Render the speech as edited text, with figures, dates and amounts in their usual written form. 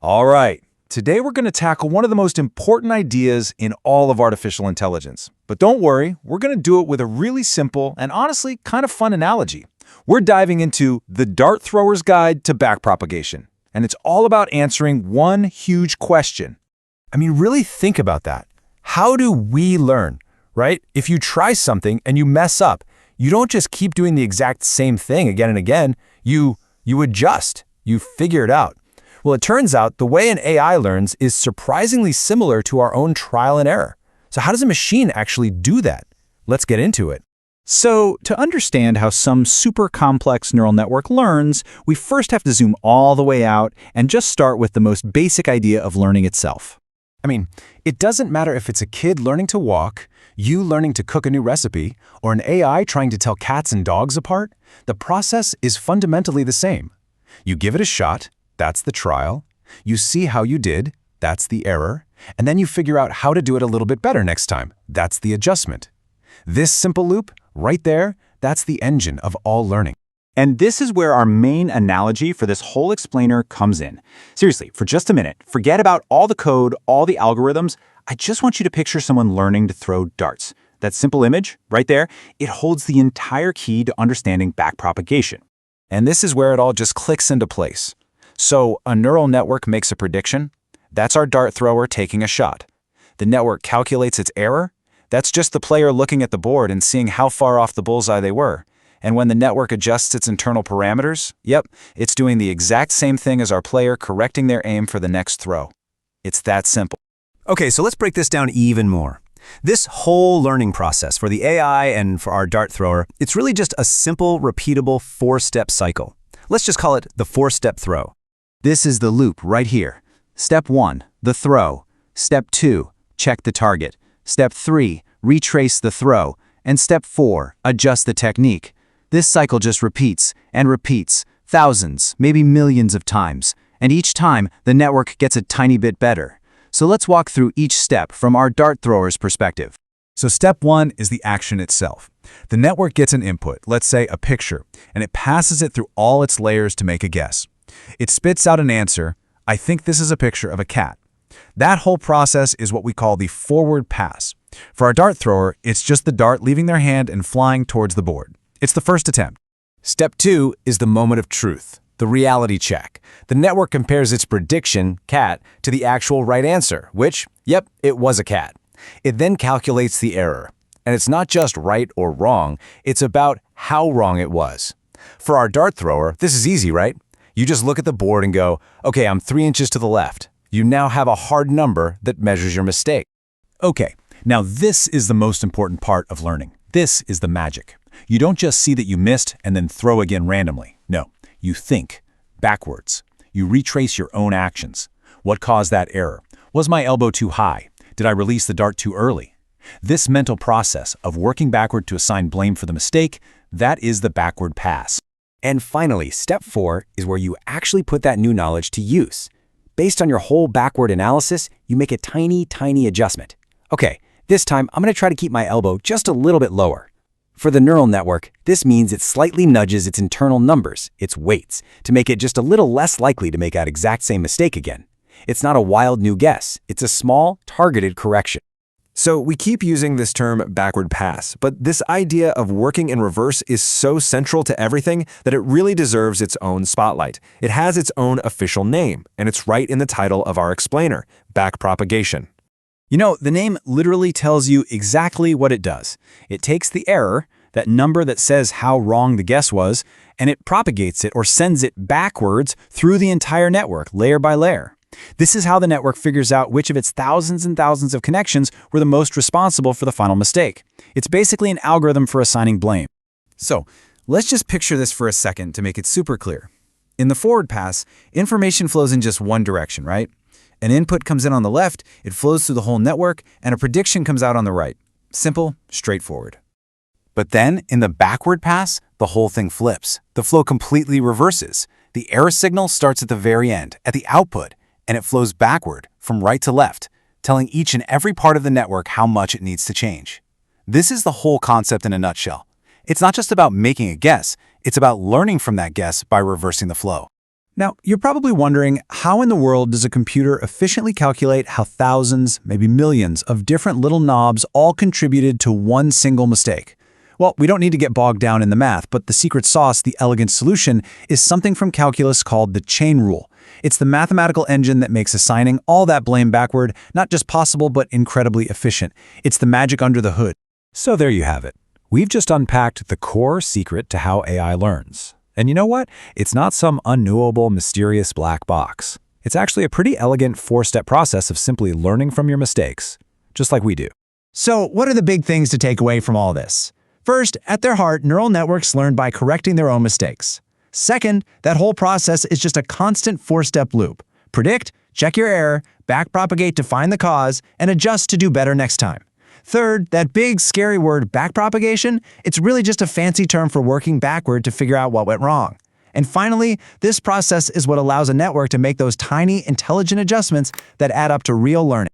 All right, today we're going to tackle one of the most important ideas in all of artificial intelligence. But don't worry, we're going to do it with a really simple and honestly kind of fun analogy. We're diving into the dart thrower's guide to backpropagation, and it's all about answering one huge question. I mean, really think about that. How do we learn, right? If you try something and you mess up, you don't just keep doing the exact same thing again and again. You adjust. You figure it out. Well, it turns out the way an AI learns is surprisingly similar to our own trial and error. So how does a machine actually do that? Let's get into it. So, to understand how some super complex neural network learns, we first have to zoom all the way out and just start with the most basic idea of learning itself. I mean, it doesn't matter if it's a kid learning to walk, you learning to cook a new recipe, or an AI trying to tell cats and dogs apart. The process is fundamentally the same. You give it a shot, that's the trial. You see how you did, that's the error. And then you figure out how to do it a little bit better next time. That's the adjustment. This simple loop, right there, that's the engine of all learning. And this is where our main analogy for this whole explainer comes in. Seriously, for just a minute, forget about all the code, all the algorithms. I just want you to picture someone learning to throw darts. That simple image, right there, it holds the entire key to understanding backpropagation. And this is where it all just clicks into place. So a neural network makes a prediction. That's our dart thrower taking a shot. The network calculates its error. That's just the player looking at the board and seeing how far off the bullseye they were. And when the network adjusts its internal parameters, yep, it's doing the exact same thing as our player correcting their aim for the next throw. It's that simple. Okay, so let's break this down even more. This whole learning process for the AI and for our dart thrower, it's really just a simple, repeatable four-step cycle. Let's just call it the four-step throw. This is the loop right here. Step 1, the throw. Step 2, check the target. Step 3, retrace the throw. And step 4, adjust the technique. This cycle just repeats and repeats, thousands, maybe millions of times. And each time, the network gets a tiny bit better. So let's walk through each step from our dart thrower's perspective. So step 1 is the action itself. The network gets an input, let's say a picture, and it passes it through all its layers to make a guess. It spits out an answer, I think this is a picture of a cat. That whole process is what we call the forward pass. For our dart thrower, it's just the dart leaving their hand and flying towards the board. It's the first attempt. Step 2 is the moment of truth, the reality check. The network compares its prediction, cat, to the actual right answer, which, yep, it was a cat. It then calculates the error. And it's not just right or wrong, it's about how wrong it was. For our dart thrower, this is easy, right? You just look at the board and go, okay, I'm 3 inches to the left. You now have a hard number that measures your mistake. Okay, now this is the most important part of learning. This is the magic. You don't just see that you missed and then throw again randomly. No, you think backwards. You retrace your own actions. What caused that error? Was my elbow too high? Did I release the dart too early? This mental process of working backward to assign blame for the mistake, that is the backward pass. And finally, step 4 is where you actually put that new knowledge to use. Based on your whole backward analysis, you make a tiny, tiny adjustment. Okay, this time I'm going to try to keep my elbow just a little bit lower. For the neural network, this means it slightly nudges its internal numbers, its weights, to make it just a little less likely to make that exact same mistake again. It's not a wild new guess. It's a small, targeted correction. So we keep using this term backward pass, but this idea of working in reverse is so central to everything that it really deserves its own spotlight. It has its own official name, and it's right in the title of our explainer, backpropagation. You know, the name literally tells you exactly what it does. It takes the error, that number that says how wrong the guess was, and it propagates it or sends it backwards through the entire network, layer by layer. This is how the network figures out which of its thousands and thousands of connections were the most responsible for the final mistake. It's basically an algorithm for assigning blame. So, let's just picture this for a second to make it super clear. In the forward pass, information flows in just one direction, right? An input comes in on the left, it flows through the whole network, and a prediction comes out on the right. Simple, straightforward. But then, in the backward pass, the whole thing flips. The flow completely reverses. The error signal starts at the very end, at the output, and it flows backward, from right to left, telling each and every part of the network how much it needs to change. This is the whole concept in a nutshell. It's not just about making a guess, it's about learning from that guess by reversing the flow. Now, you're probably wondering, how in the world does a computer efficiently calculate how thousands, maybe millions, of different little knobs all contributed to one single mistake? Well, we don't need to get bogged down in the math, but the secret sauce, the elegant solution, is something from calculus called the chain rule. It's the mathematical engine that makes assigning all that blame backward not just possible, but incredibly efficient. It's the magic under the hood. So there you have it. We've just unpacked the core secret to how AI learns. And you know what? It's not some unknowable, mysterious black box. It's actually a pretty elegant four-step process of simply learning from your mistakes, just like we do. So, what are the big things to take away from all this? First, at their heart, neural networks learn by correcting their own mistakes. Second, that whole process is just a constant four-step loop. Predict, check your error, backpropagate to find the cause, and adjust to do better next time. Third, that big, scary word backpropagation, it's really just a fancy term for working backward to figure out what went wrong. And finally, this process is what allows a network to make those tiny, intelligent adjustments that add up to real learning.